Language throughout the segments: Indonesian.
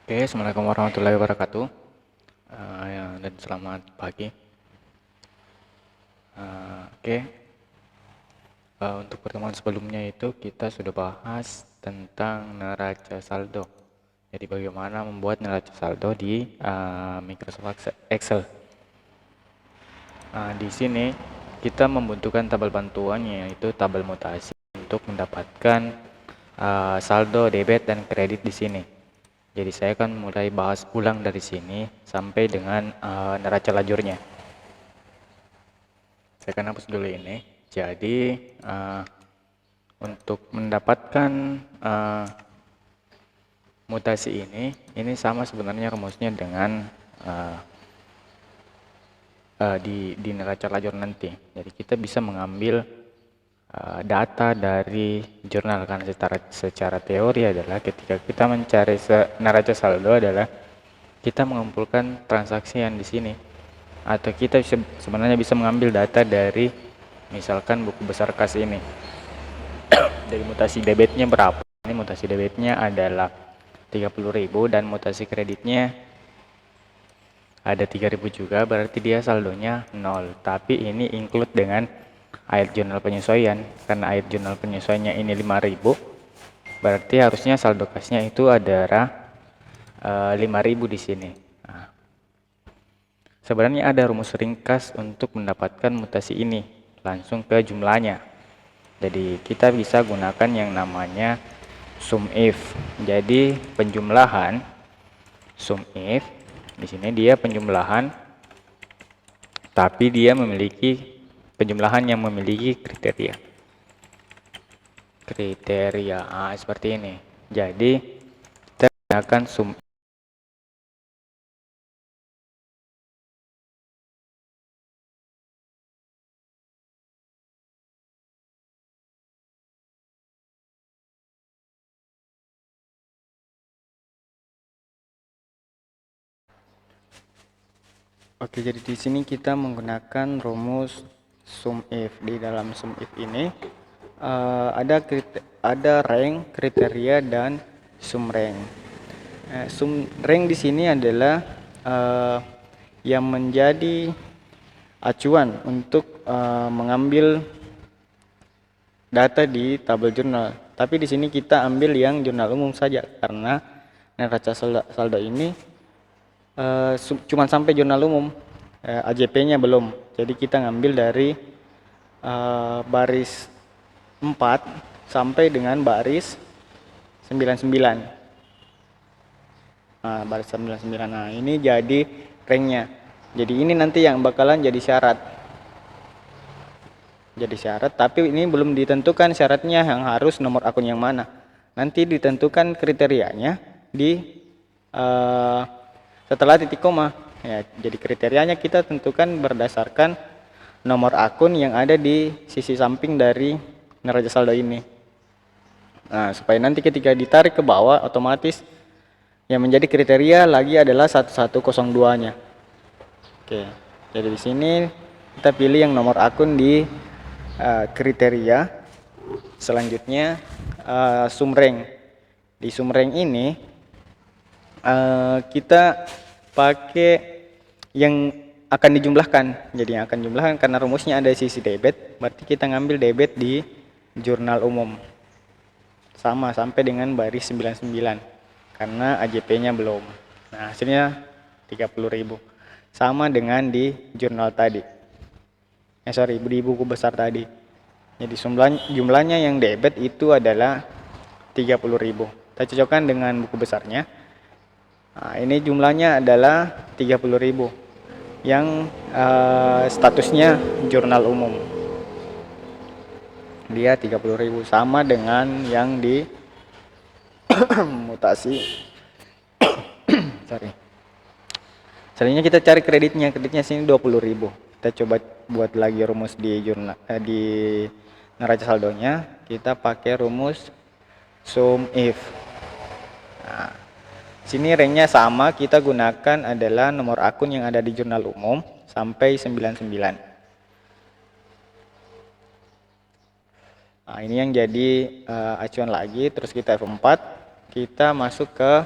Oke, Assalamualaikum warahmatullahi wabarakatuh. Dan selamat pagi. Oke, untuk pertemuan sebelumnya itu kita sudah bahas tentang neraca saldo. Jadi bagaimana membuat neraca saldo di Microsoft Excel. Di sini kita membutuhkan tabel bantuan, yaitu tabel mutasi untuk mendapatkan saldo debit dan kredit di sini. Jadi saya akan mulai bahas ulang dari sini sampai dengan neraca lajurnya. Saya akan hapus dulu ini. Jadi untuk mendapatkan mutasi ini sama sebenarnya rumusnya dengan di neraca lajur nanti. Jadi kita bisa mengambil data dari jurnal, karena secara teori adalah ketika kita mencari neraca saldo adalah kita mengumpulkan transaksi yang di sini, atau kita sebenarnya bisa mengambil data dari misalkan buku besar kas ini. Dari mutasi debitnya berapa? Ini mutasi debitnya adalah 30.000 dan mutasi kreditnya ada 3.000 juga, berarti dia saldonya 0. Tapi ini include dengan air jurnal penyesuaian. Karena air jurnal penyesuaiannya ini 5.000, berarti harusnya saldo kasnya itu adalah 5.000 di sini. Nah, sebenarnya ada rumus ringkas untuk mendapatkan mutasi ini, langsung ke jumlahnya. Jadi kita bisa gunakan yang namanya sum if. Jadi penjumlahan sum if di sini dia penjumlahan, tapi dia memiliki penjumlahan yang memiliki kriteria. Seperti ini. Jadi kita gunakan sum. Oke, jadi di sini kita menggunakan rumus sum if. Di dalam sum if ini ada rank, kriteria, dan sum rank. Sum rank di sini adalah yang menjadi acuan untuk mengambil data di tabel jurnal. Tapi di sini kita ambil yang jurnal umum saja, karena neraca saldo ini cuma sampai jurnal umum, AJP-nya belum. Jadi kita ngambil dari baris 4 sampai dengan baris 99. Baris 99. Nah, ini jadi ranknya. Jadi ini nanti yang bakalan jadi syarat. Tapi ini belum ditentukan syaratnya yang harus nomor akun yang mana. Nanti ditentukan kriterianya di setelah titik koma. Ya, jadi kriterianya kita tentukan berdasarkan nomor akun yang ada di sisi samping dari neraca saldo ini. Nah, supaya nanti ketika ditarik ke bawah otomatis yang menjadi kriteria lagi adalah 1102-nya. Oke. Jadi di sini kita pilih yang nomor akun di kriteria. Selanjutnya sum rank. Di sum rank ini kita pakai yang akan dijumlahkan. Jadi yang akan dijumlahkan karena rumusnya ada sisi debit, berarti kita ngambil debit di jurnal umum. Sama sampai dengan baris 99 karena AJP-nya belum. Nah, hasilnya 30.000. Sama dengan di jurnal tadi. Di buku besar tadi. Jadi jumlahnya yang debit itu adalah 30.000. Kita cocokkan dengan buku besarnya. Nah, ini jumlahnya adalah 30.000 yang statusnya jurnal umum. Dia 30.000 sama dengan yang di mutasi. Selanjutnya kita cari kreditnya sini 20.000. Kita coba buat lagi rumus di jurnal di neraca saldonya. Kita pakai rumus sum if. Nah, sini ranknya sama, kita gunakan adalah nomor akun yang ada di jurnal umum sampai 99. Nah, ini yang jadi acuan lagi. Terus kita F4, kita masuk ke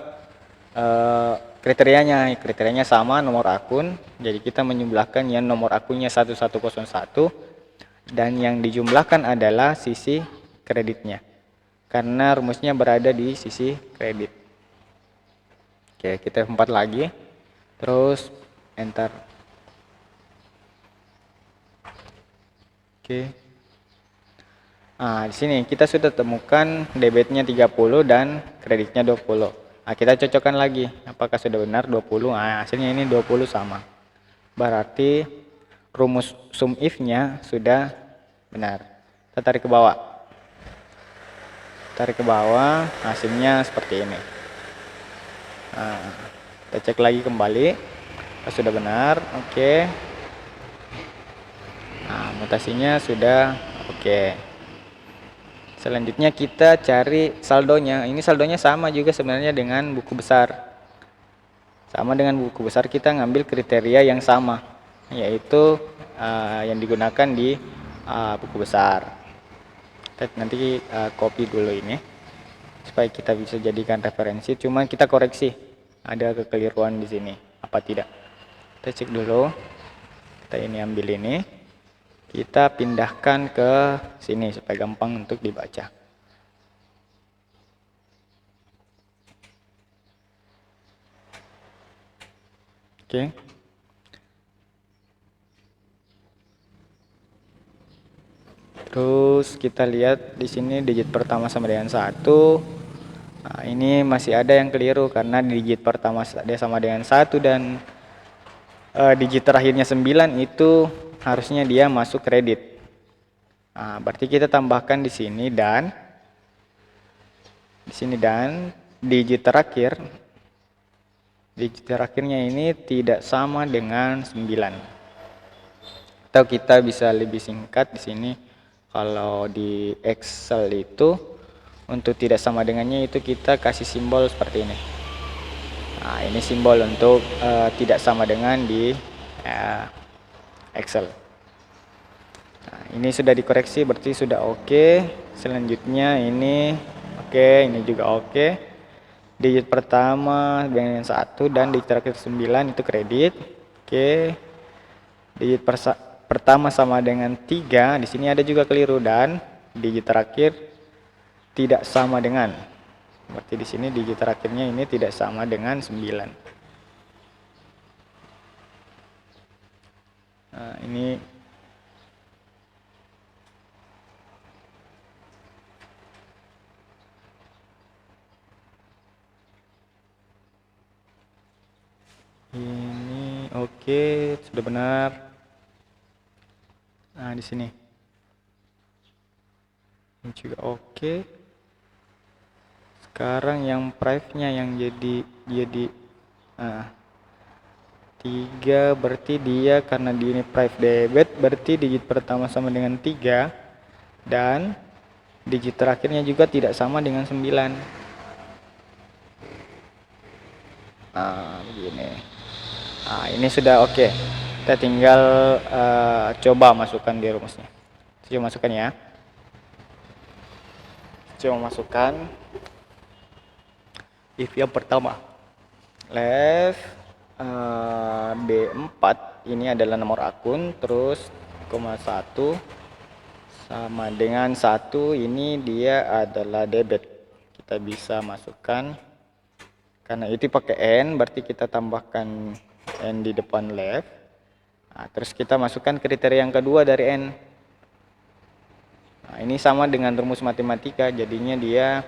kriterianya sama, nomor akun. Jadi kita menjumlahkan yang nomor akunnya 1101 dan yang dijumlahkan adalah sisi kreditnya. Karena rumusnya berada di sisi kredit. Oke, kita F4 lagi. Terus enter. Oke. Nah, di sini kita sudah temukan debitnya 30 dan kreditnya 20. Nah, kita cocokkan lagi. Apakah sudah benar 20? Nah, hasilnya ini 20 sama. Berarti rumus sum if-nya sudah benar. Kita tarik ke bawah. Tarik ke bawah, hasilnya seperti ini. Nah, kita cek lagi kembali. Sudah benar, oke. Nah, mutasinya sudah oke. Selanjutnya kita cari saldonya. Ini saldonya sama juga sebenarnya dengan buku besar. Sama dengan buku besar, kita ngambil kriteria yang sama, yaitu yang digunakan di buku besar. Kita nanti copy dulu ini supaya kita bisa jadikan referensi. Cuman kita koreksi ada kekeliruan di sini apa tidak. Kita cek dulu. Kita ini ambil ini, kita pindahkan ke sini supaya gampang untuk dibaca. Oke. Terus kita lihat di sini digit pertama sama dengan 1. Nah, ini masih ada yang keliru karena digit pertama dia sama dengan 1 dan digit terakhirnya 9 itu harusnya dia masuk kredit. Nah, berarti kita tambahkan di sini dan digit terakhirnya ini tidak sama dengan 9. Atau kita bisa lebih singkat di sini, kalau di Excel itu untuk tidak sama dengannya itu kita kasih simbol seperti ini. Nah, ini simbol untuk tidak sama dengan di Excel. Nah, ini sudah dikoreksi, berarti sudah oke. Selanjutnya ini oke, ini juga oke. Digit pertama dengan 1 dan digit terakhir 9 itu kredit. Oke. Digit pertama sama dengan 3, di sini ada juga keliru dan digit terakhir tidak sama dengan. Berarti di sini digit terakhirnya ini tidak sama dengan 9. Nah, ini oke, sudah benar. Nah, di sini ini juga oke. Sekarang yang price-nya yang jadi 3, berarti dia karena di ini price debit, berarti digit pertama sama dengan 3 dan digit terakhirnya juga tidak sama dengan 9. Nah, begini. Nah, ini sudah oke. Kita tinggal coba masukkan di rumusnya. Coba masukkan ya. Coba masukkan. If yang pertama, left B4 ini adalah nomor akun, terus 1 sama dengan 1 ini dia adalah debit. Kita bisa masukkan, karena itu pakai N, berarti kita tambahkan N di depan left. Nah, terus kita masukkan kriteria yang kedua dari N. Nah, ini sama dengan rumus matematika, jadinya dia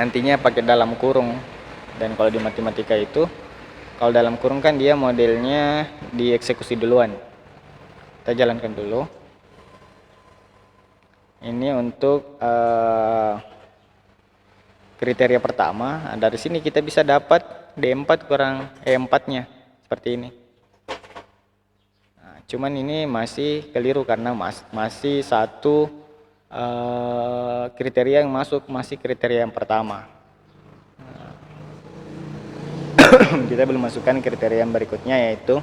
nantinya pakai dalam kurung. Dan kalau di matematika itu, kalau dalam kurung kan dia modelnya dieksekusi duluan. Kita jalankan dulu. Ini untuk kriteria pertama. Nah, dari sini kita bisa dapat D4 kurang E4-nya seperti ini. Nah, cuman ini masih keliru karena masih satu kriteria yang masuk, masih kriteria yang pertama. Kita belum masukkan kriteria yang berikutnya, yaitu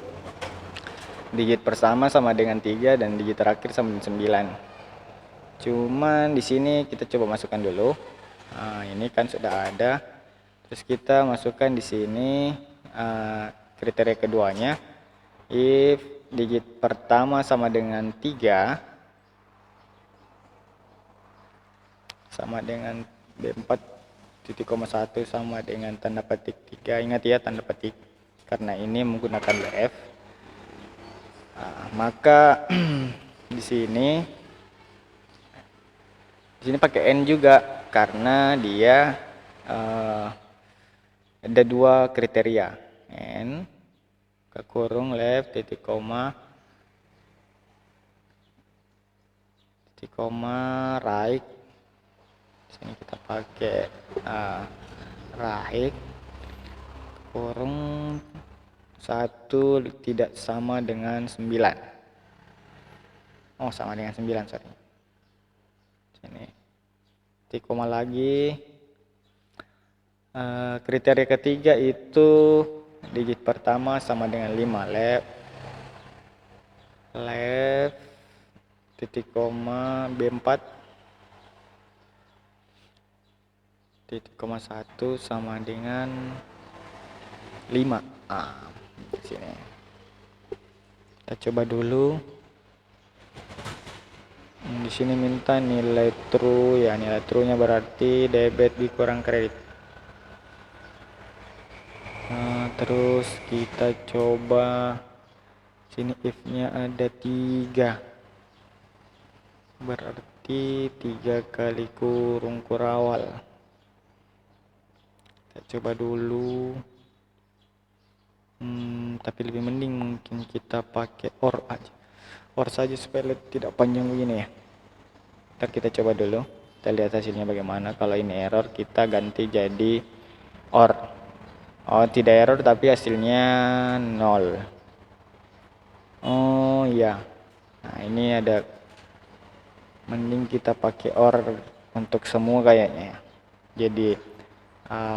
digit pertama sama dengan 3 dan digit terakhir sama dengan 9. Cuman di sini kita coba masukkan dulu. Nah, ini kan sudah ada. Terus kita masukkan di sini kriteria keduanya, if digit pertama sama dengan 3 sama dengan B4 titik koma 1 sama dengan tanda petik 3. Ingat ya, tanda petik karena ini menggunakan WF. Maka di sini pakai N juga karena dia ada dua kriteria, N ke kurung left titik koma right. Sini kita pakai right kurung 1 tidak sama dengan 9. Oh, sama dengan 9, sorry. Sini titik koma lagi. Kriteria ketiga itu digit pertama sama dengan 5, left titik koma B4 titik koma 1 sama dengan 5. Di sini kita coba dulu. Di sini minta nilai true ya, nilai true nya berarti debit dikurang kredit. Terus kita coba sini if nya ada 3, berarti 3 kali kurung kurawal. Kita coba dulu. Tapi lebih mending mungkin kita pakai OR aja, OR saja supaya tidak panjang begini ya. Ntar kita coba dulu, kita lihat hasilnya bagaimana. Kalau ini error, kita ganti jadi OR. Oh, tidak error tapi hasilnya 0. Oh iya, nah ini ada, mending kita pakai OR untuk semua kayaknya. Jadi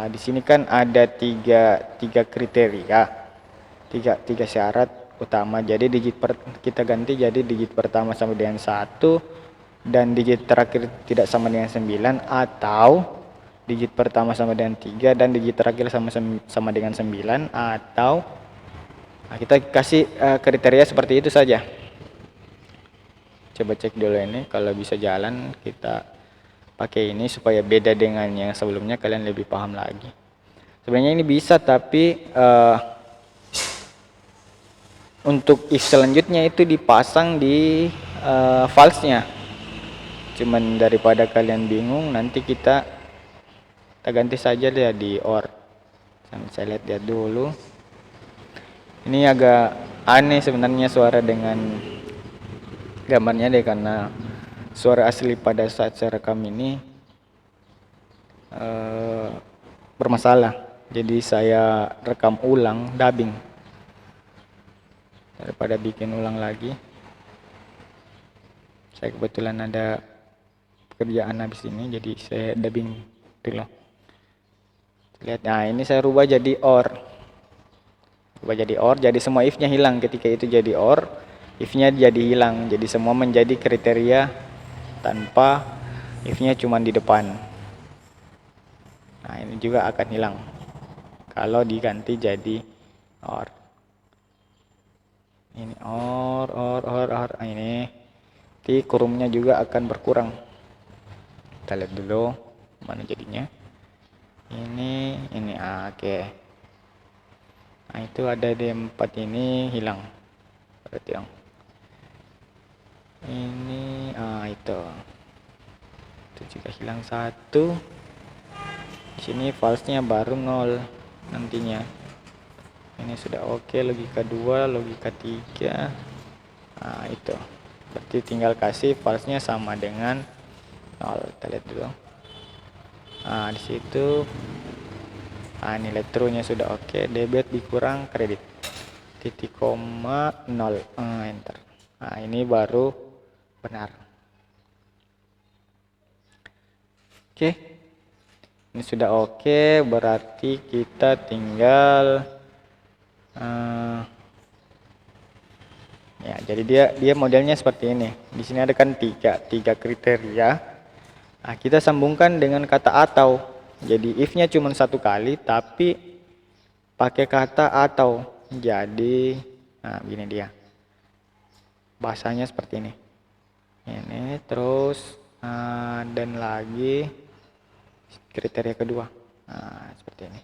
di sini kan ada tiga kriteria, tiga syarat utama. Jadi kita ganti jadi digit pertama sama dengan 1 dan digit terakhir tidak sama dengan 9, atau digit pertama sama dengan 3 dan digit terakhir sama dengan 9, atau kita kasih kriteria seperti itu saja. Coba cek dulu ini, kalau bisa jalan kita pakai ini supaya beda dengan yang sebelumnya, kalian lebih paham lagi. Sebenarnya ini bisa, tapi untuk if selanjutnya itu dipasang di false-nya. Cuman daripada kalian bingung, nanti kita ganti saja deh di OR. Saya lihat dulu. Ini agak aneh sebenarnya suara dengan gambarnya deh, karena suara asli pada saat saya rekam ini bermasalah. Jadi saya rekam ulang, dubbing, daripada bikin ulang lagi. Saya kebetulan ada pekerjaan habis ini, jadi saya dubbing dulu. Lihat, nah ini saya rubah jadi OR. Jadi semua if-nya hilang. Ketika itu jadi OR, if-nya jadi hilang. Jadi semua menjadi kriteria tanpa if-nya cuma di depan. Nah, ini juga akan hilang kalau diganti jadi OR. Ini OR. Nah, ini nanti kurungnya juga akan berkurang. Kita lihat dulu mana jadinya. Ini oke. Nah, itu ada di 4 ini hilang. Berarti yang ini itu juga hilang 1. Di sini false-nya baru 0 nantinya. Ini sudah oke. Logika 2, logika 3. Nah, itu. Berarti tinggal kasih false-nya sama dengan 0. Kita lihat dulu. Nah, di situ nilai true-nya sudah oke. Debit dikurang kredit. Titik koma 0. Enter. Nah, ini baru benar. Oke. Ini sudah oke, berarti kita tinggal ya, jadi dia modelnya seperti ini. Di sini ada kan tiga kriteria. Nah, kita sambungkan dengan kata atau. Jadi if-nya cuma satu kali tapi pakai kata atau. Jadi nah gini dia. Bahasanya seperti ini. Ini terus dan lagi kriteria kedua. Nah, seperti ini.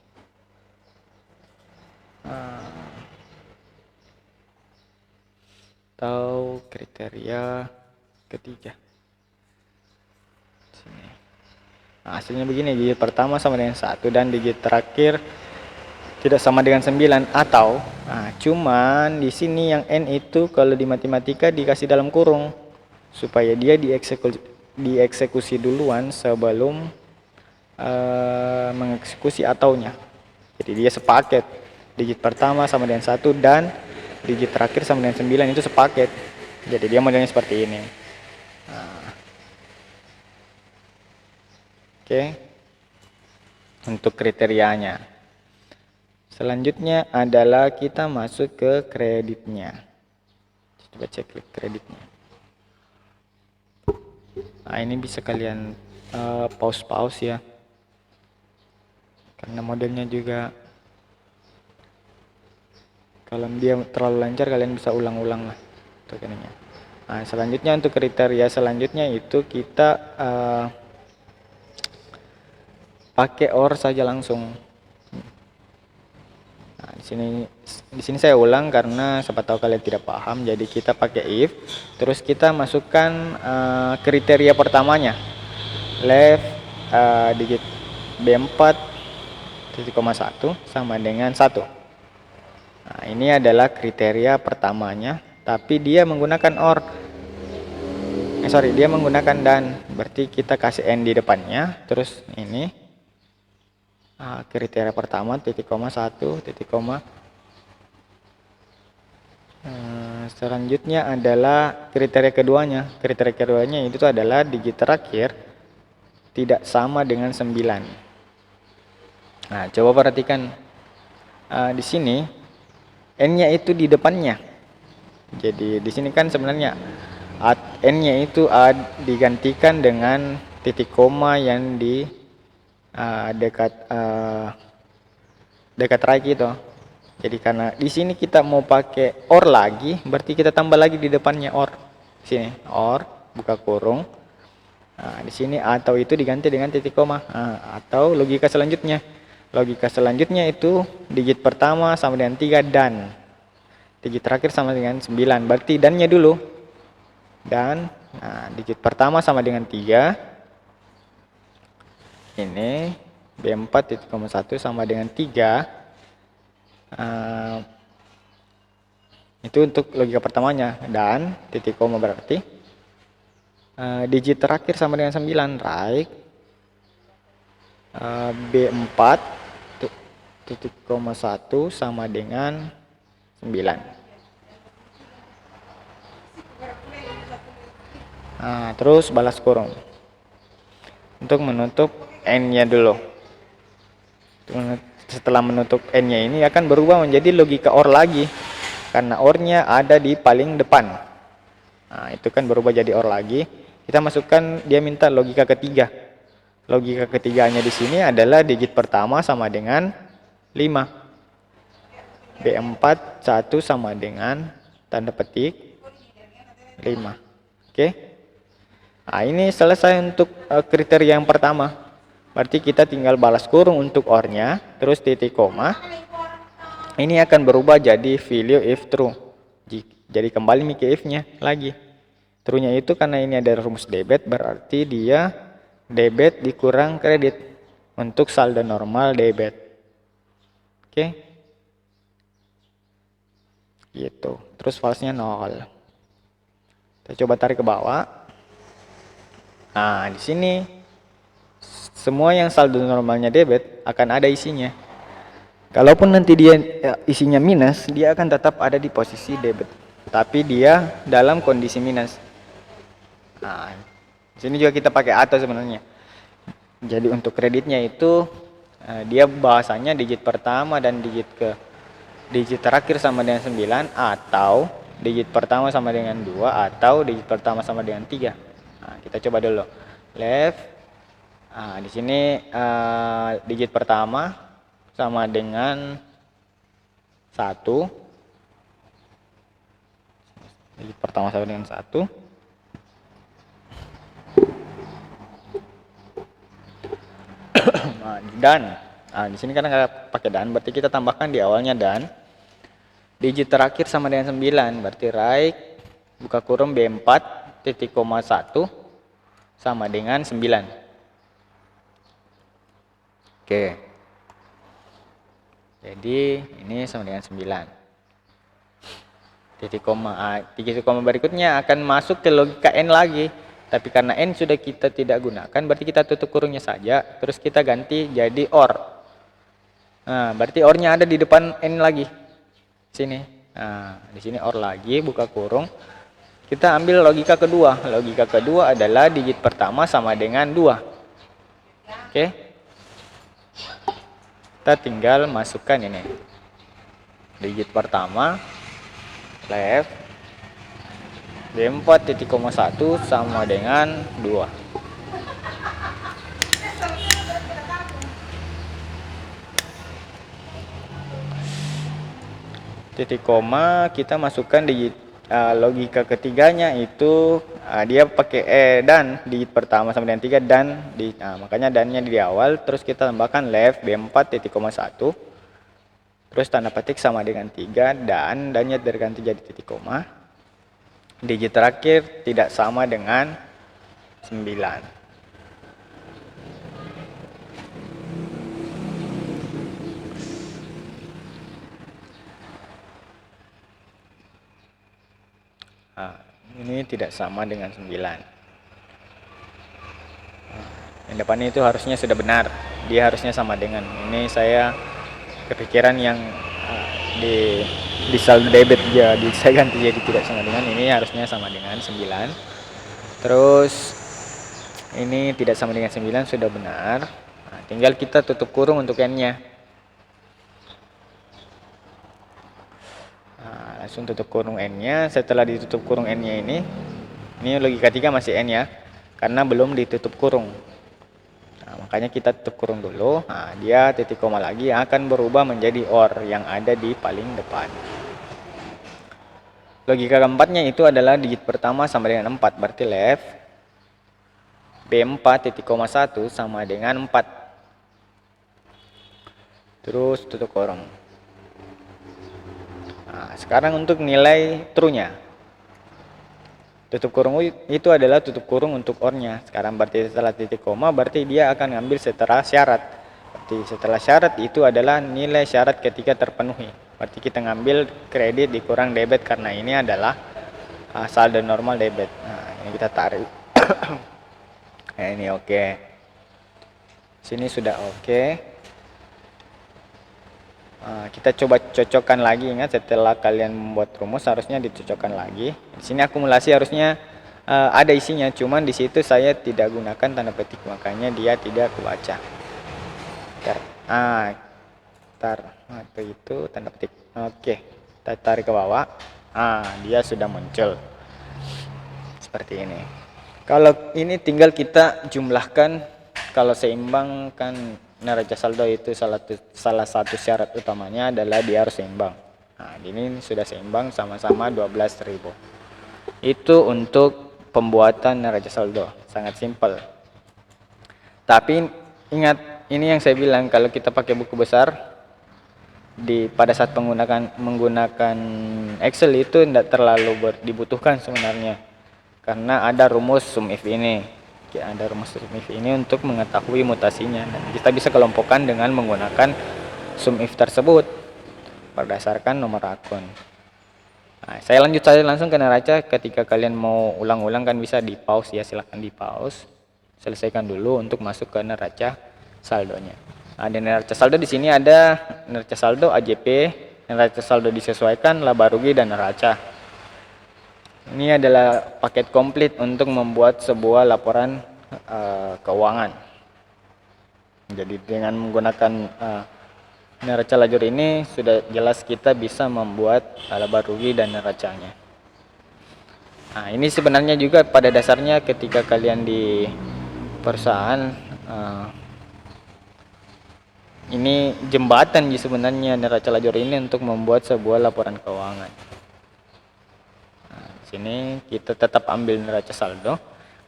Atau kriteria ketiga. Sini. Nah, hasilnya begini, digit pertama sama dengan 1 dan digit terakhir tidak sama dengan 9 atau cuman di sini yang n itu kalau di matematika dikasih dalam kurung supaya dia dieksekusi duluan sebelum mengeksekusi ataunya. Jadi dia sepaket. Digit pertama sama dengan 1 dan digit terakhir sama dengan 9 itu sepaket. Jadi dia modelnya seperti ini. Oke. Untuk kriterianya. Selanjutnya adalah kita masuk ke kreditnya. Coba cek kreditnya. Nah, ini bisa kalian pause ya. Karena modelnya juga kalau dia terlalu lancar kalian bisa ulang-ulang lah untuk ininya. Nah, selanjutnya untuk kriteria selanjutnya itu kita pakai OR saja langsung. Nah, di sini saya ulang karena siapa tahu kalian tidak paham. Jadi kita pakai if, terus kita masukkan kriteria pertamanya. Left digit B4 1 sama dengan 1. Nah, ini adalah kriteria pertamanya, tapi dia menggunakan OR. Dia menggunakan dan, berarti kita kasih n di depannya, terus ini kriteria pertama titik koma 1 titik koma. Selanjutnya adalah kriteria keduanya. Kriteria keduanya itu adalah digit terakhir tidak sama dengan 9. Nah, coba perhatikan di sini n-nya itu di depannya. Jadi di sini kan sebenarnya n-nya itu digantikan dengan titik koma yang di dekat right itu. Jadi karena di sini kita mau pakai OR lagi, berarti kita tambah lagi di depannya OR. Sini OR buka kurung. Nah, di sini atau itu diganti dengan titik koma. Atau logika selanjutnya. Logika selanjutnya itu digit pertama sama dengan 3 dan digit terakhir sama dengan 9. Berarti dannya dulu. Dan digit pertama sama dengan 3. Ini B4 titik koma 1 sama dengan 3. Itu untuk logika pertamanya. Dan titik koma berarti digit terakhir sama dengan 9, right. B4 titik koma 1 sama dengan 9. Terus balas kurung untuk menutup n-nya dulu. Setelah menutup n-nya ini akan berubah menjadi logika OR lagi karena OR-nya ada di paling depan. Nah, itu kan berubah jadi OR lagi. Kita masukkan, dia minta logika ketiga. Logika ketiganya di sini adalah digit pertama sama dengan 5. B4 1 sama dengan tanda petik 5. Oke. Nah, ini selesai untuk kriteria yang pertama. Berarti kita tinggal balas kurung untuk OR-nya, terus titik koma. Ini akan berubah jadi value if true. Jadi kembali ke if-nya lagi. True-nya itu karena ini ada rumus debit, berarti dia debit dikurang kredit untuk saldo normal debit. Oke. Gitu. Terus false-nya 0. Kita coba tarik ke bawah. Nah, di sini semua yang saldo normalnya debit akan ada isinya. Kalaupun nanti dia isinya minus, dia akan tetap ada di posisi debit. Tapi dia dalam kondisi minus. Nah, di sini juga kita pakai atau sebenarnya. Jadi untuk kreditnya itu dia bahasanya digit pertama dan digit terakhir sama dengan 9 atau digit pertama sama dengan 2 atau digit pertama sama dengan 3. Nah, kita coba dulu. Left Nah, di sini digit pertama sama dengan 1. Digit pertama sama dengan 1. Dan di sini kan nggak pakai dan, berarti kita tambahkan di awalnya dan. Digit terakhir sama dengan 9, berarti right buka kurung B4 titik koma 1 sama dengan 9. Oke. Jadi ini sama dengan 9. Titik koma berikutnya akan masuk ke logika N lagi. Tapi karena N sudah kita tidak gunakan, berarti kita tutup kurungnya saja, terus kita ganti jadi OR. Nah, berarti OR-nya ada di depan N lagi. Sini. Nah, di sini OR lagi, buka kurung. Kita ambil logika kedua. Logika kedua adalah digit pertama sama dengan 2. Oke. Kita tinggal masukkan ini. Digit pertama left B4 titik koma 1 sama dengan 2. Titik koma kita masukkan digit logika ketiganya itu dia pakai dan digit pertama sama dengan 3 dan makanya dannya di awal, terus kita tambahkan left B4 titik koma 1 terus tanda petik sama dengan 3 dan dannya terganti jadi titik koma. Digit terakhir tidak sama dengan 9. Nah, ini tidak sama dengan 9. Yang depannya itu harusnya sudah benar. Dia harusnya sama dengan. Ini saya kepikiran yang di saldo debit jadi saya ganti jadi tidak sama dengan. Ini harusnya sama dengan 9. Terus ini tidak sama dengan 9 sudah benar. Nah, tinggal kita tutup kurung untuk N-nya. Langsung tutup kurung N-nya. Setelah ditutup kurung N-nya ini logika 3 masih N ya, karena belum ditutup kurung. Nah, makanya kita tutup kurung dulu. Nah, dia titik koma lagi akan berubah menjadi OR yang ada di paling depan. Logika keempatnya itu adalah digit pertama sama dengan 4, berarti left B4 titik koma 1 sama dengan 4. Terus tutup kurung. Nah, sekarang untuk nilai true-nya. Tutup kurung itu adalah tutup kurung untuk OR-nya. Sekarang berarti setelah titik koma berarti dia akan ngambil setelah syarat. Berarti setelah syarat itu adalah nilai syarat ketika terpenuhi. Berarti kita ngambil kredit dikurang debit karena ini adalah saldo normal debit. Nah, ini kita tarik. Nah, ini oke. Sini sudah oke. Kita coba cocokkan lagi. Ingat, setelah kalian membuat rumus harusnya dicocokkan lagi. Di sini akumulasi harusnya ada isinya, cuman di situ saya tidak gunakan tanda petik, makanya dia tidak kebaca. Itu tanda petik. Oke, kita tarik ke bawah. Dia sudah muncul seperti ini. Kalau ini tinggal kita jumlahkan. Kalau seimbang kan neraca saldo itu salah satu syarat utamanya adalah dia harus seimbang. Nah, ini sudah seimbang sama-sama 12.000. Itu untuk pembuatan neraca saldo, sangat simpel. Tapi ingat, ini yang saya bilang, kalau kita pakai buku besar pada saat menggunakan Excel itu tidak terlalu dibutuhkan sebenarnya, karena ada rumus sum if ini. Ada rumus sum if ini untuk mengetahui mutasinya, dan kita bisa kelompokkan dengan menggunakan sum if tersebut berdasarkan nomor akun. Nah, saya lanjut saja langsung ke neraca. Ketika kalian mau ulang-ulang kan bisa di pause ya, silahkan di pause, selesaikan dulu untuk masuk ke neraca saldonya. Nah, di neraca saldo di sini ada neraca saldo AJP, neraca saldo disesuaikan, laba rugi, dan neraca. Ini adalah paket komplit untuk membuat sebuah laporan keuangan. Jadi dengan menggunakan neraca lajur ini sudah jelas kita bisa membuat laba rugi dan neracanya. Nah, ini sebenarnya juga pada dasarnya ketika kalian di perusahaan Nah, ini jembatan sebenarnya neraca lajur ini untuk membuat sebuah laporan keuangan. Nah, di sini kita tetap ambil neraca saldo.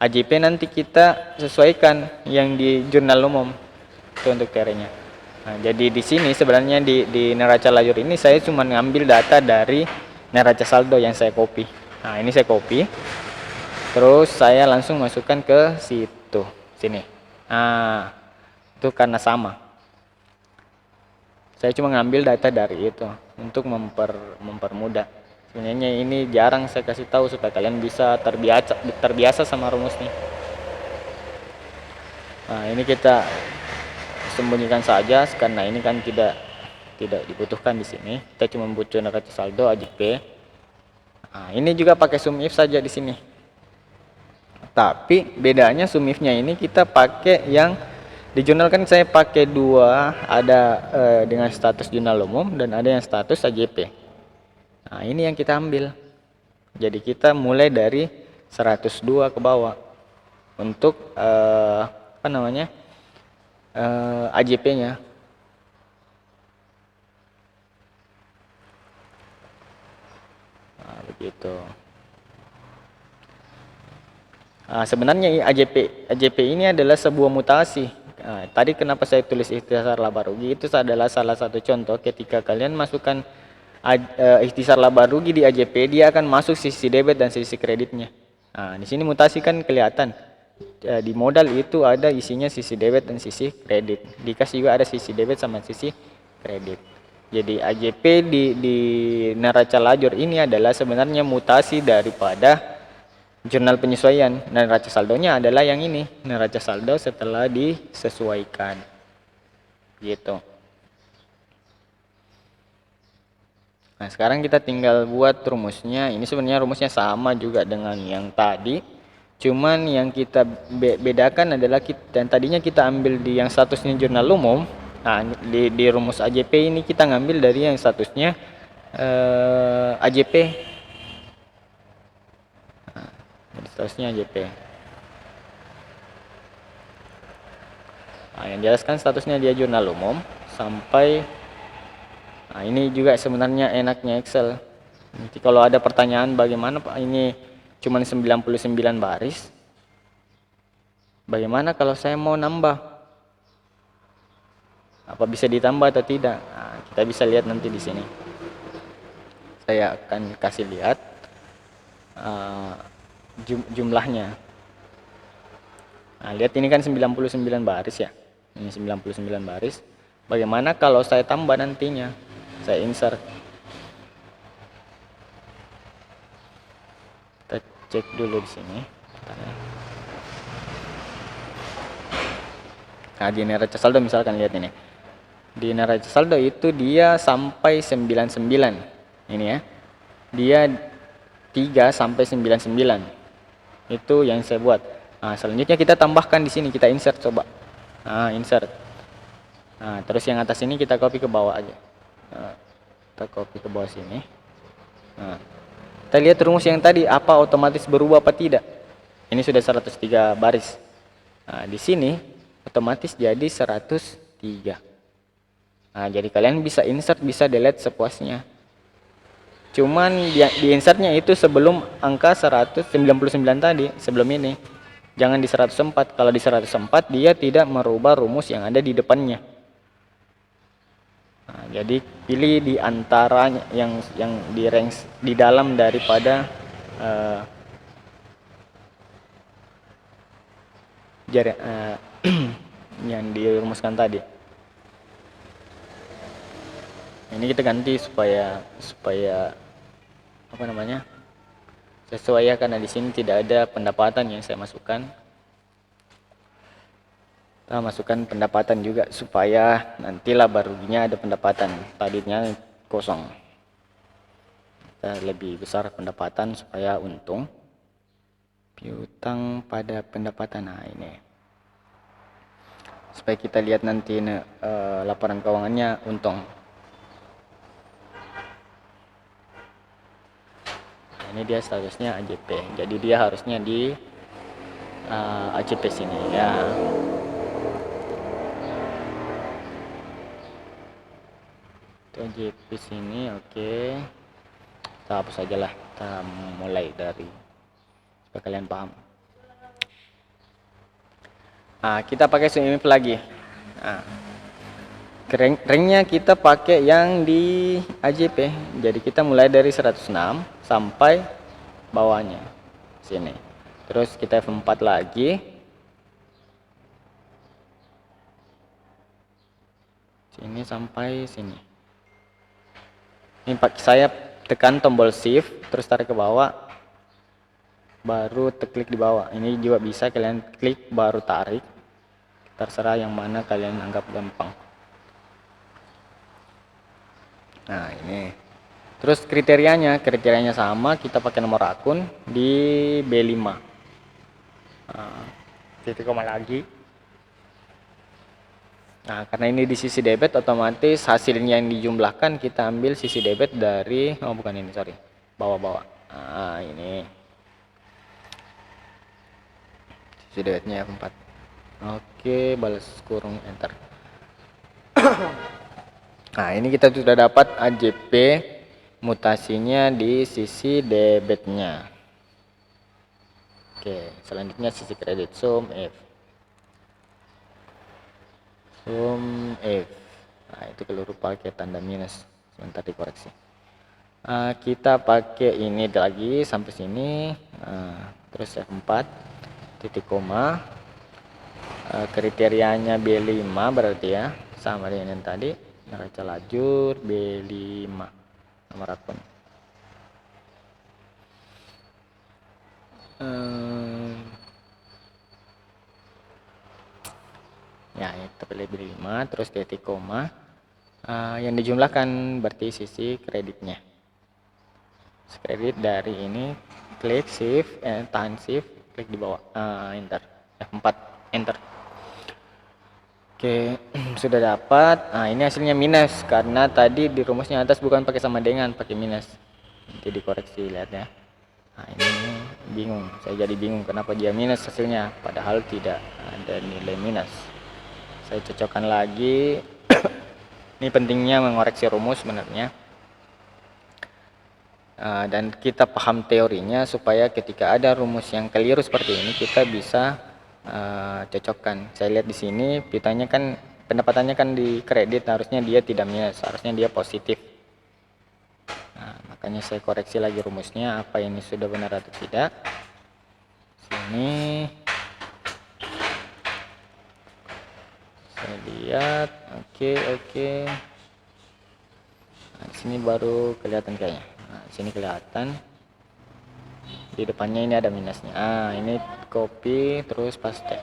AJP nanti kita sesuaikan yang di jurnal umum itu untuk teorinya. Nah, jadi di sini sebenarnya di neraca lajur ini saya cuma ngambil data dari neraca saldo yang saya copy. Nah, ini saya copy. Terus saya langsung masukkan ke situ, sini. Nah, itu karena sama. Saya cuma ngambil data dari itu untuk mempermudah. Sebenarnya ini jarang saya kasih tahu supaya kalian bisa terbiasa sama rumus nih. Nah, ini kita sembunyikan saja karena ini kan tidak dibutuhkan di sini. Kita cuma butuh neraca saldo AJP. Nah, ini juga pakai sum if saja di sini. Tapi bedanya sum if-nya ini kita pakai yang di jurnal kan saya pakai dua, ada dengan status jurnal umum dan ada yang status AJP. Nah, ini yang kita ambil. Jadi kita mulai dari 102 ke bawah untuk apa namanya? AJP-nya. Nah, begitu. Nah, sebenarnya AJP ini adalah sebuah mutasi. Nah, tadi kenapa saya tulis ikhtisar laba rugi itu adalah salah satu contoh ketika kalian masukkan ikhtisar laba rugi di AJP, dia akan masuk sisi debit dan sisi kreditnya. Nah, di sini mutasi kan kelihatan. Di modal itu ada isinya sisi debit dan sisi kredit. Di kas juga ada sisi debit sama sisi kredit. Jadi AJP di neraca lajur ini adalah sebenarnya mutasi daripada jurnal penyesuaian. Neraca saldonya adalah yang ini, neraca saldo setelah disesuaikan. Gitu. Nah, sekarang kita tinggal buat rumusnya. Ini sebenarnya rumusnya sama juga dengan yang tadi. Cuman yang kita bedakan adalah dan tadinya kita ambil di yang statusnya jurnal umum. Nah, di rumus AJP ini kita ngambil dari yang statusnya AJP. Nah, statusnya AJP. Nah, yang jelaskan statusnya dia jurnal umum sampai. Nah, ini juga sebenarnya enaknya Excel. Nanti kalau ada pertanyaan bagaimana Pak ini cuma 99 baris. Bagaimana kalau saya mau nambah? Apa bisa ditambah atau tidak? Nah, kita bisa lihat nanti di sini. Saya akan kasih lihat jumlahnya. Nah, lihat ini kan 99 baris ya. Ini 99 baris. Bagaimana kalau saya tambah nantinya? Saya insert. Kita cek dulu di sini. Nah, di neraca saldo misalkan lihat ini. Di neraca saldo itu dia sampai 99. Ini ya. Dia 3 sampai 99. Itu yang saya buat. Nah, selanjutnya kita tambahkan di sini, kita insert coba. Nah, insert. Nah, terus yang atas ini kita copy ke bawah aja. Nah, kita copy ke bawah sini. Nah, kita lihat rumus yang tadi apa otomatis berubah apa tidak. Ini sudah 103 baris. Nah, di sini otomatis jadi 103. Nah, jadi kalian bisa insert, bisa delete sepuasnya. Cuman di insertnya itu sebelum angka 199 tadi, sebelum ini. Jangan di 104. Kalau di 104 dia tidak merubah rumus yang ada di depannya. Nah, jadi pilih di antaranya yang di range di dalam daripada yang dirumuskan tadi. Ini kita ganti supaya apa namanya? Sesuai ya, karena di sini tidak ada pendapatan yang saya masukkan. Kita masukkan pendapatan juga supaya nanti laba ruginya ada pendapatan, tadinya kosong. Kita lebih besar pendapatan supaya untung. Piutang pada pendapatan. Nah, ini supaya kita lihat nanti laporan keuangannya untung. Nah, ini dia statusnya AJP, jadi dia harusnya di AJP sini ya. Itu JP sini, oke. Kita hapus saja lah. Kita mulai dari supaya kalian paham. Nah, kita pakai swim lagi. Nah, ringnya kita pakai yang di AJP. Jadi kita mulai dari 106 sampai bawahnya sini. Terus kita F4 lagi. Sini sampai sini. Ini saya tekan tombol shift terus tarik ke bawah. Baru klik di bawah. Ini juga bisa kalian klik baru tarik. Terserah yang mana kalian anggap gampang. Nah, ini. Terus kriterianya sama, kita pakai nomor akun di B5. Nah, titik koma lagi. Nah, karena ini di sisi debit, otomatis hasilnya yang dijumlahkan kita ambil sisi debit dari, oh bukan ini, sorry, bawah-bawah. Nah, ini sisi debitnya F4. Oke, balas kurung enter. Nah, ini kita sudah dapat AJP mutasinya di sisi debitnya. Oke, selanjutnya sisi kredit, sum if. Sum if. Nah, itu keliru pakai tanda minus, sebentar dikoreksi. Kita pakai ini lagi sampai sini. Terus F4 titik koma. Kriterianya B5 berarti ya, sama dengan yang tadi. Neraca lajur B5 nomor akun. Ya, kita pilih B5 terus titik koma. Yang dijumlahkan berarti sisi kreditnya. Kredit dari ini, klik shift, tahan shift, klik di bawah, enter, F4, enter. Oke, sudah dapat. Nah, ini hasilnya minus karena tadi di rumusnya atas bukan pakai sama dengan, pakai minus. Nanti dikoreksi, lihat ya. Nah, ini bingung, saya jadi bingung kenapa dia minus hasilnya, padahal tidak ada nilai minus. Saya cocokkan lagi. Ini pentingnya mengoreksi rumus sebenarnya. Dan kita paham teorinya supaya ketika ada rumus yang keliru seperti ini kita bisa cocokkan. Saya lihat di sini pitanya kan pendapatannya kan di kredit, harusnya dia tidak minus, harusnya dia positif. Nah, makanya saya koreksi lagi rumusnya apa ini sudah benar atau tidak. Sini saya lihat, oke. Nah, sini baru kelihatan kayaknya. Nah, sini kelihatan. Di depannya ini ada minusnya. Ini copy terus paste.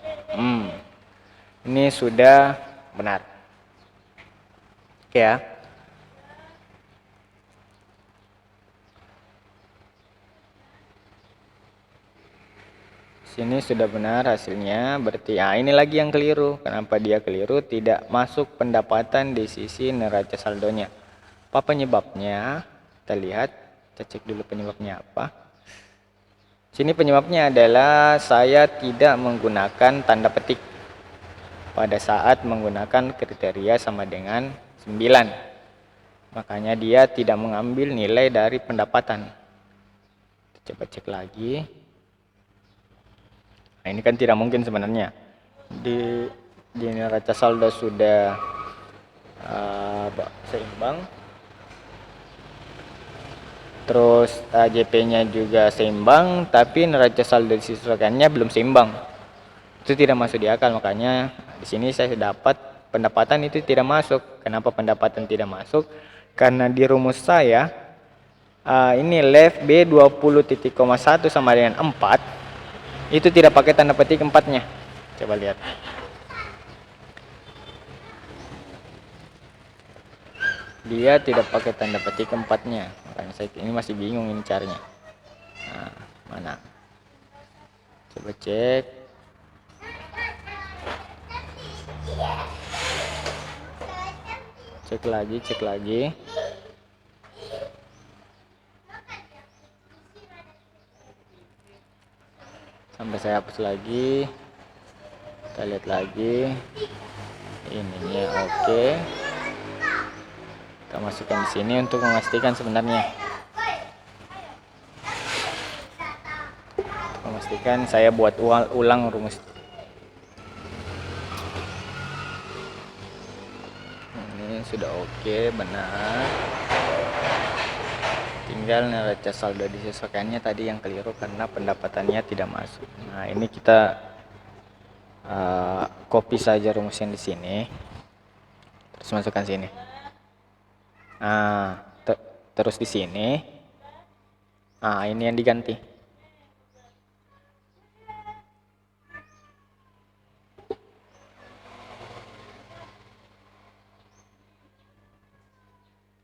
Ini sudah benar. Oke ya. Sini sudah benar hasilnya, berarti ini lagi yang keliru. Kenapa dia keliru? Tidak masuk pendapatan di sisi neraca saldonya. Apa penyebabnya? Kita lihat, kita cek dulu penyebabnya apa. Sini penyebabnya adalah saya tidak menggunakan tanda petik pada saat menggunakan kriteria sama dengan 9. Makanya dia tidak mengambil nilai dari pendapatan. Kita coba cek lagi. Nah, ini kan tidak mungkin sebenarnya. Di neraca saldo sudah seimbang. Terus AJP-nya juga seimbang, tapi neraca saldo disesuaikannya belum seimbang. Itu tidak masuk di akal, makanya di sini saya dapat pendapatan itu tidak masuk. Kenapa pendapatan tidak masuk? Karena di rumus saya ini left B20.1 sama dengan 4. Itu tidak pakai tanda petik 4-nya. Coba lihat. Dia tidak pakai tanda petik 4-nya. Makanya saya ini masih bingung ini caranya. Nah, mana? Coba cek. Cek lagi. Sampai saya hapus lagi. Kita lihat lagi. Ininya oke. Kita Kita masukkan di sini untuk memastikan sebenarnya. Untuk memastikan saya buat ulang rumus. Ini sudah oke, benar. Tinggal neraca saldo disesuaikannya tadi yang keliru karena pendapatannya tidak masuk. Nah, ini kita copy saja rumusnya di sini. Terus masukkan sini. Nah, terus di sini. Nah, ini yang diganti.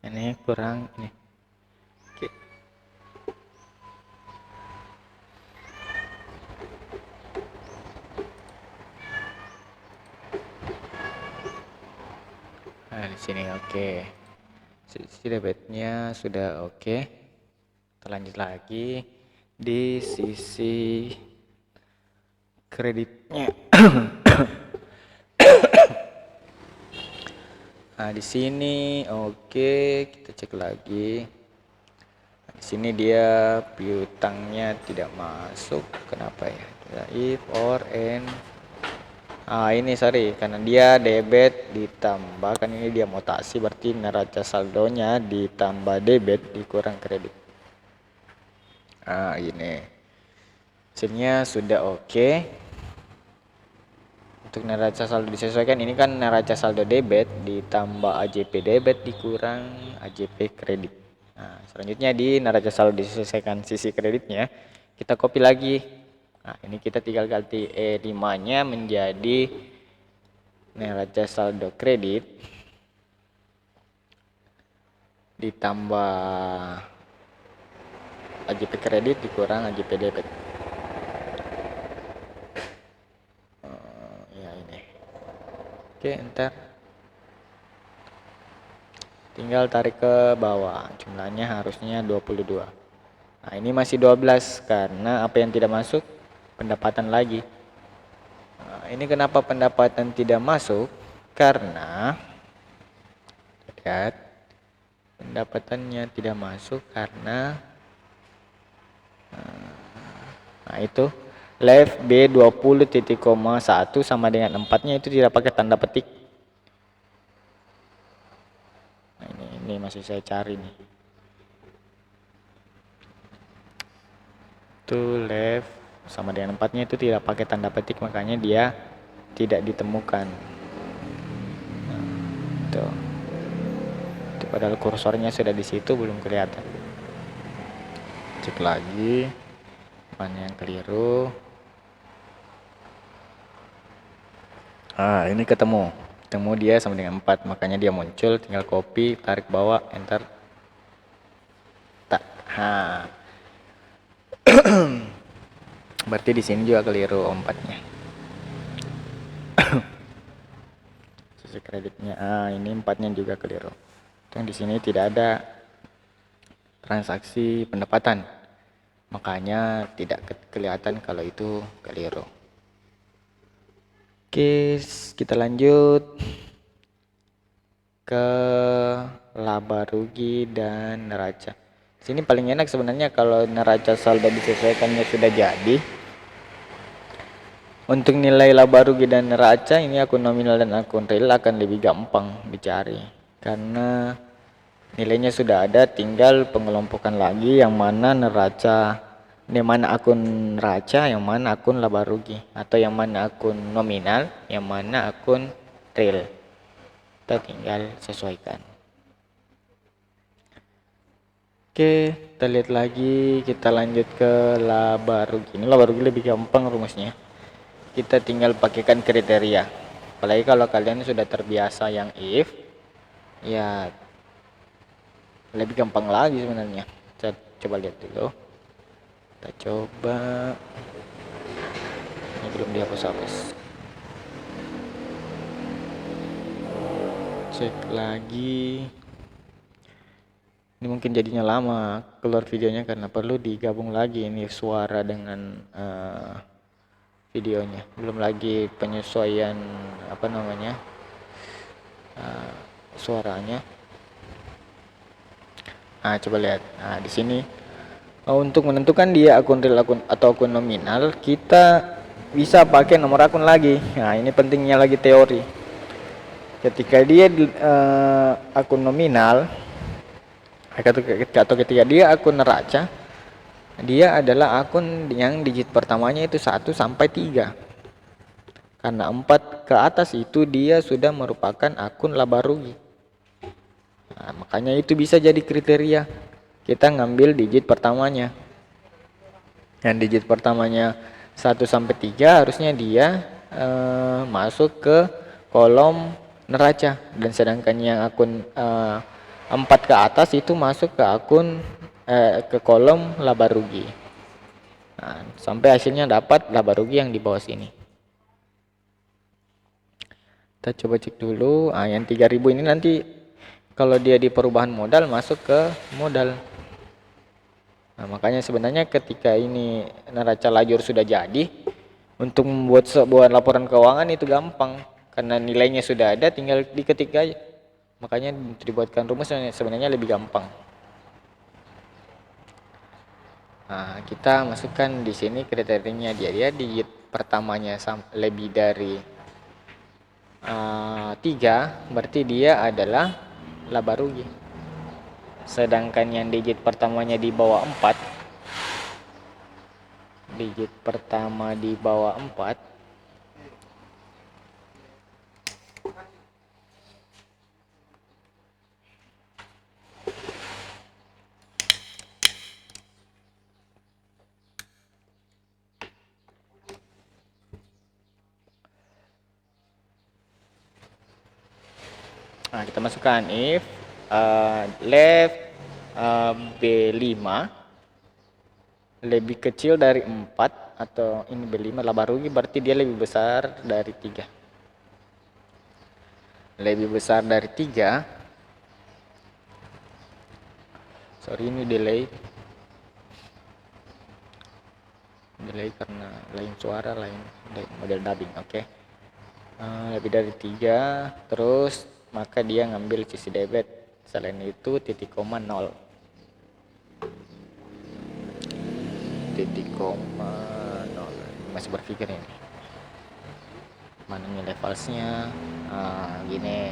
Ini kurang ini. Oke. Nah, di sini oke. Sisi debitnya sudah oke. Kita lanjut lagi di sisi kreditnya. Nah, di sini oke, kita cek lagi. Nah, di sini dia piutangnya tidak masuk. Kenapa ya? If or and. Ini sorry, karena dia debit ditambah, kan ini dia mutasi, berarti neraca saldonya ditambah debit dikurang kredit. Ini hasilnya sudah oke. Untuk neraca saldo disesuaikan, ini kan neraca saldo debit ditambah AJP debit dikurang AJP kredit. Nah, selanjutnya di neraca saldo disesuaikan sisi kreditnya, kita copy lagi. Nah, ini kita tinggal ganti E5-nya menjadi neraca saldo kredit ditambah AJP kredit dikurang AJP debit. Ya ini. Oke, enter. Tinggal tarik ke bawah. Jumlahnya harusnya 22. Nah, ini masih 12 karena apa yang tidak masuk? Pendapatan lagi. Nah, ini kenapa pendapatan tidak masuk? Karena lihat, pendapatannya tidak masuk karena itu left B20 titik koma 1 sama dengan 4-nya itu tidak pakai tanda petik. Nah, ini masih saya cari nih. Itu left sama dengan 4-nya itu tidak pakai tanda petik, makanya dia tidak ditemukan. Nah, itu padahal kursornya sudah di situ belum kelihatan. Cek lagi mana yang keliru. Ini ketemu dia sama dengan 4, makanya dia muncul, tinggal copy, tarik bawah, enter. Berarti di sini juga keliru 4-nya. Sisi kreditnya ini 4-nya juga keliru. Yang di sini tidak ada transaksi pendapatan, makanya tidak kelihatan kalau itu keliru. Oke, kita lanjut ke laba rugi dan neraca. Sini paling enak sebenarnya kalau neraca saldo disesuaikannya sudah jadi. Untuk nilai laba rugi dan neraca, ini akun nominal dan akun real akan lebih gampang dicari karena nilainya sudah ada, tinggal pengelompokan lagi yang mana neraca, yang mana akun neraca, yang mana akun laba rugi, atau yang mana akun nominal, yang mana akun real. Kita tinggal sesuaikan. Oke, kita lihat lagi, kita lanjut ke laba rugi. Ini laba rugi lebih gampang rumusnya. Kita tinggal pakaikan kriteria. Apalagi kalau kalian sudah terbiasa yang if, ya lebih gampang lagi sebenarnya. Kita coba lihat dulu. Kita coba. Ini belum dihapus-hapus. Cek lagi. Ini mungkin jadinya lama keluar videonya karena perlu digabung lagi ini suara dengan videonya. Belum lagi penyesuaian suaranya. Nah, coba lihat. Nah, di sini untuk menentukan dia akun real atau akun nominal, kita bisa pakai nomor akun lagi. Nah, ini pentingnya lagi teori. Ketika dia akun nominal atau ketika dia akun neraca, dia adalah akun yang digit pertamanya itu 1 sampai 3. Karena 4 ke atas itu dia sudah merupakan akun laba rugi. Nah, makanya itu bisa jadi kriteria. Kita ngambil digit pertamanya. Yang digit pertamanya 1 sampai 3 harusnya dia masuk ke kolom neraca, dan sedangkan yang akun 4 ke atas itu masuk ke akun ke kolom laba rugi. Nah, sampai hasilnya dapat laba rugi yang di bawah sini. Kita coba cek dulu. Yang 3000 ini nanti kalau dia di perubahan modal masuk ke modal. Nah, makanya sebenarnya ketika ini neraca lajur sudah jadi, untuk membuat sebuah laporan keuangan itu gampang karena nilainya sudah ada, tinggal diketik aja. Makanya dibuatkan rumus sebenarnya lebih gampang. Nah, kita masukkan di sini kriterianya dia digit pertamanya lebih dari 3, berarti dia adalah laba rugi. Sedangkan yang digit pertamanya di bawah 4, digit pertama di bawah 4, nah kita masukkan if left B5 lebih kecil dari 4, atau ini B5 laba rugi berarti dia lebih besar dari 3. Lebih besar dari 3. Sorry, ini delay karena lain suara, lain model dubbing. Oke. Lebih dari 3, terus maka dia ngambil sisi debit, selain itu titik koma 0. Titik koma 0. Masih berpikir ini mana nih levelsnya. Gini.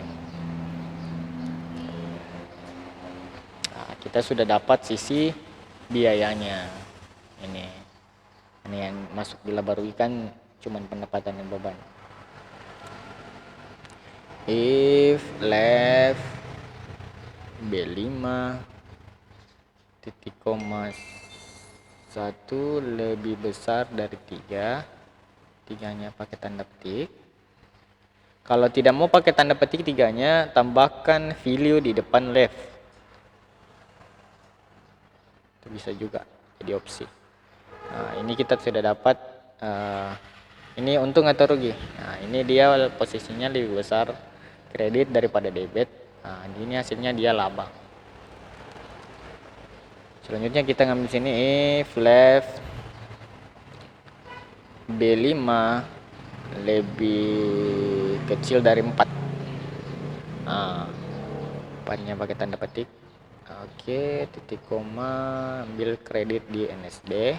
Nah, kita sudah dapat sisi biayanya. Ini yang masuk di laba rugi kan cuman pendapatan dan beban. If left B5 titik koma 1 lebih besar dari 3, 3-nya pakai tanda petik. Kalau tidak mau pakai tanda petik 3-nya, tambahkan value di depan left. Itu bisa juga jadi opsi. Nah, ini kita sudah dapat ini untung atau rugi. Nah, ini dia posisinya lebih besar kredit daripada debit. Nah, ini hasilnya dia laba. Selanjutnya kita ngambil sini if left B5 lebih kecil dari 4. Nah, 4-nya pakai tanda petik. Oke, titik koma, ambil kredit di NSD,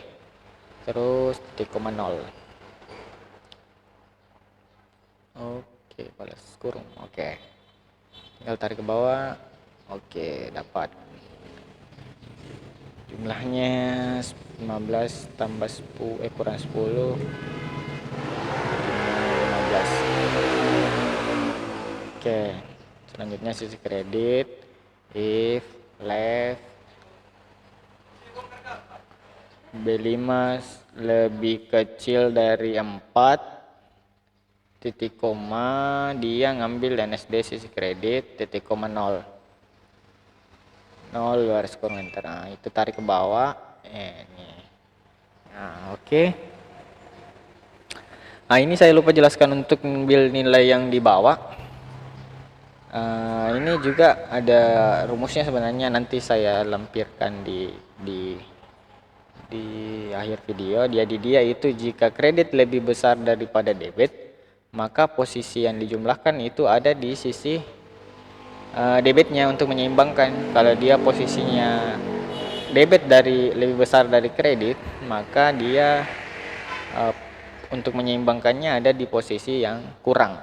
terus titik koma 0. Oke, balas kurung. Oke, tinggal tarik ke bawah. Oke, dapat jumlahnya 15 tambah 10 kurang 10 15. Oke, selanjutnya sisi kredit if left B5 lebih kecil dari 4, titik koma, dia ngambil NSD sisi kredit titik koma 0 garis komentar. Nah, itu tarik ke bawah ini. Nah, oke. Nah, ini saya lupa jelaskan untuk ngambil nilai yang di bawah. Ini juga ada rumusnya sebenarnya, nanti saya lampirkan di akhir video. Jadi dia itu jika kredit lebih besar daripada debit, maka posisi yang dijumlahkan itu ada di sisi debitnya untuk menyeimbangkan. Kalau dia posisinya debit lebih besar dari kredit, maka dia untuk menyeimbangkannya ada di posisi yang kurang,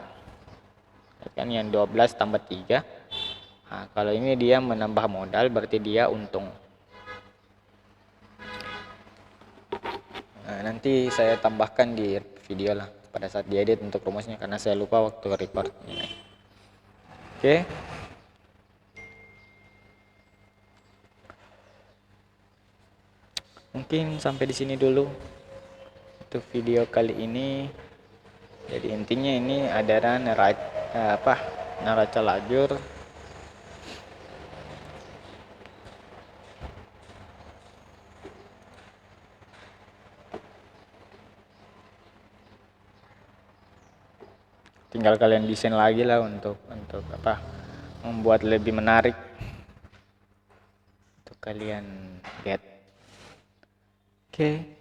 kan, yang 12 tambah 3. Nah, kalau ini dia menambah modal, berarti dia untung. Nah, nanti saya tambahkan di video lah pada saat diedit untuk rumusnya, karena saya lupa waktu record ini. Oke. Mungkin sampai di sini dulu untuk video kali ini. Jadi intinya ini adalah neraca lajur tinggal kalian desain lagi lah untuk membuat lebih menarik untuk kalian lihat. Oke.